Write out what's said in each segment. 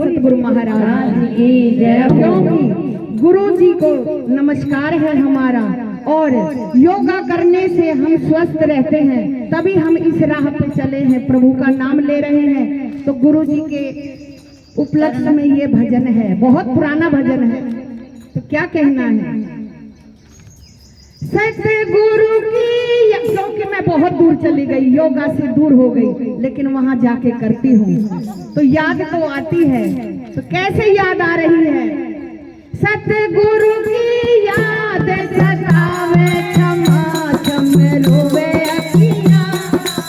सतगुरु महाराज की जय। क्योंकि गुरु जी को नमस्कार है हमारा, और योगा करने से हम स्वस्थ रहते हैं, तभी हम इस राह पे चले हैं, प्रभु का नाम ले रहे हैं। तो गुरु जी के उपलक्ष्य में ये भजन है, बहुत पुराना भजन है। तो क्या कहना है? सतगुरु की, क्योंकि मैं बहुत दूर चली गई, योगा से दूर हो गई, लेकिन वहां जाके करती हूँ तो याद तो आती है। तो कैसे याद आ रही है? सतगुरु की याद सतावे, क्षमा क्षम रोवे अखियाँ,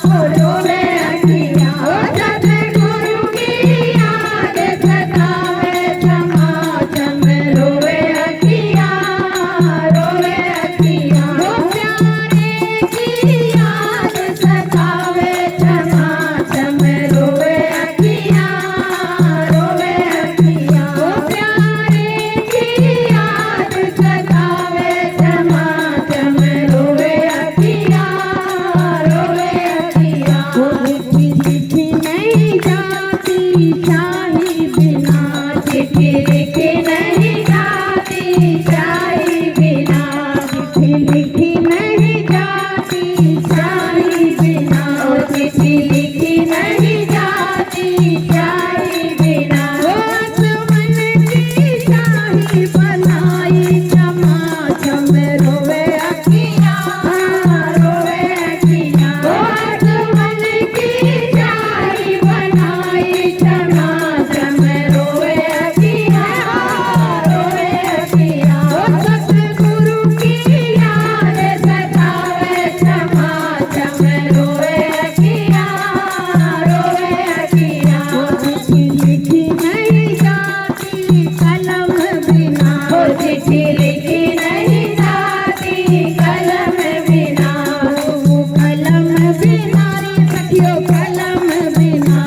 ओ रोवे अखियाँ। सतगुरु की याद सतावे, क्षमा क्षम रोवे अखियाँ, रोवे अखियाँ। वो प्यारे की याद सतावे, क्षमा क्षम रोवे अखियाँ, रोवे अखियाँ। वो प्यारे की याद सतावे, क्षमा क्षम रोवे अखियाँ, रोवे अखियाँ। वो चिट्ठी लिखी नहीं जाती शाही बिना, चिट्ठी लिखी नहीं जाती शाही बिना, चिट्ठी लिखी नहीं जाती शाही बिना, ओ चिट्ठी लिखी नहीं जाती शाही बिना। वो आसमान की शाही बनाई, क्षमा क्षम रोवे अखियाँ, रोवे अखियाँ। वो आसमान की शाही बनाई, क्षमा क्षम रोवे अखियाँ, रोवे अखियाँ। वो सतगुरु की याद सतावे, क्षमा क्षम रोवे अखियाँ, रोवे अखियाँ। वो चिट्ठी लिखी नहीं जाती कलम बिना, वो चिट्ठी लिखी नहीं जाती कलम बिना, वो कलम बिना रे सखियो, कलम बिना,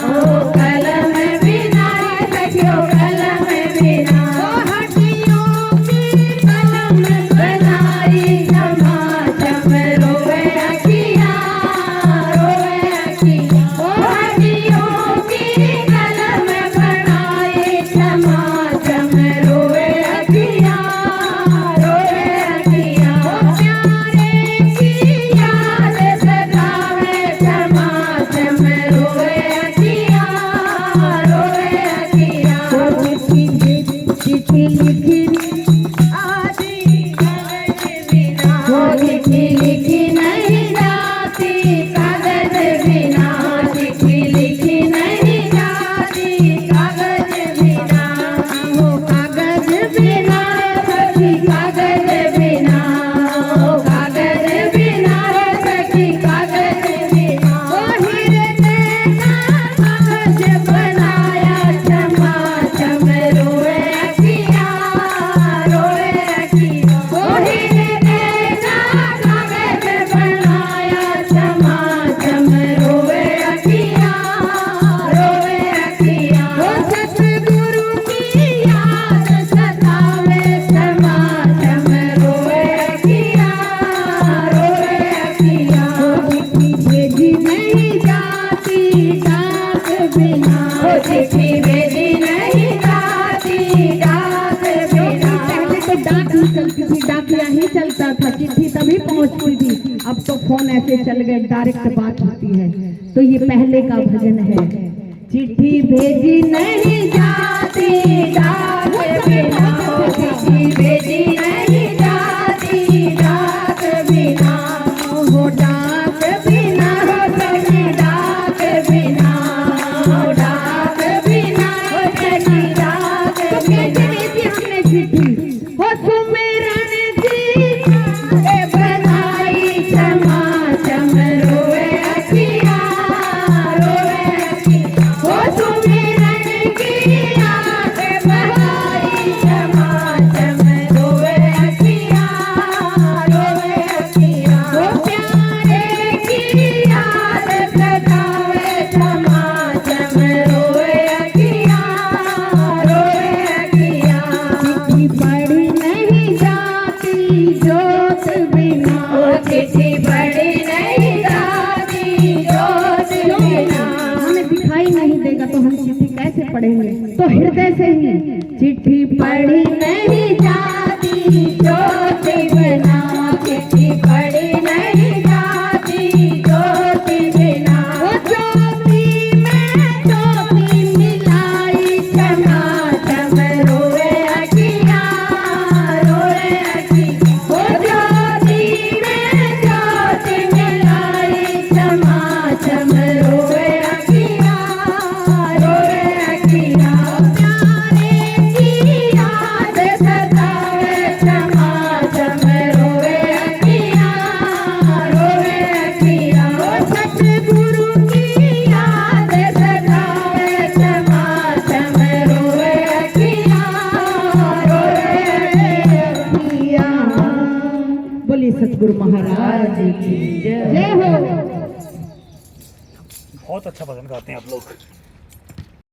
ओ कलम बिना रे सखियो, कलम बिना। वो हड्डियों की कलम बनाई, क्षमा क्षम रोवे अखियाँ, रोवे अखियाँ। वो हड्डियों की कलम बनाई, क्षमा क्षम रोवे अखियाँ, रोवे अखियाँ। वो प्यारे की याद सतावे, क्षमा क्षम रोवे अखियाँ, रोवे अखियाँ। वो चिट्ठी लिखी आदि कागज बिना, वो चिट्ठी लिखी नहीं जाती कागज बिना, चिट्ठी लिखी नहीं जाती कागज बिना। वो कागज बिना सखी, कागज बिना, वो कागज बिना सखी, कागज बिना। वो हृदय का कागज बनाया, क्षमा क्षम रोवे अखियाँ, रोवे अखियाँ। वो हृदय का कागज बनाया, क्षमा क्षम रोवे अखियाँ, रोवे अखियाँ। वो सतगुरु की याद सतावे, क्षमा क्षम रोवे अखियाँ, रोवे अखियाँ। वो चिट्ठी भेजी नहीं जाती डाक बिना, वो चिट्ठी भेजी नहीं जाती डाक बिना। पहले तो डाक ही चलती थी, डाकिया ही चलता था, चिट्ठी तभी पहुंचती थी। अब तो फोन ऐसे चल गए, डायरेक्ट बात होती है। तो ये पहले का भजन है। चिट्ठी भेजी नहीं जाती डाक बिना, चिट्ठी भेजी नहीं जाती डाक बिना, हो डाक बिना, हो सखी डाक बिना, हो डाक बिना, हो सखी डाक बिना। हमने चिट्ठी हो सुमिरन जी बनाई, क्षमा क्षम रोवे अखियाँ, रोवे अखियाँ। हो सुमिरन पढ़ेंगे तो हृदय से ही। चिट्ठी पढ़ी नहीं जाती ज्योति बिना, चिट्ठी पढ़ी नहीं जाती ज्योति बिना। वो ज्योति में ज्योति मिलाई, चमाचम रोए अखियाँ, रोए अखियाँ। वो ज्योति में ज्योति मिलाई, चमाचम रोए अखियाँ, रोए अखियाँ। प्यारे की याद सतावे, चमाचम रोए अखियाँ, रोए अखियाँ। वो सतगुरु की याद सतावे, चमाचम रोए अखियाँ, रोए अखियाँ। बोलिए सतगुरु महाराज की जय हो। बहुत अच्छा भजन गाते हैं आप लोग।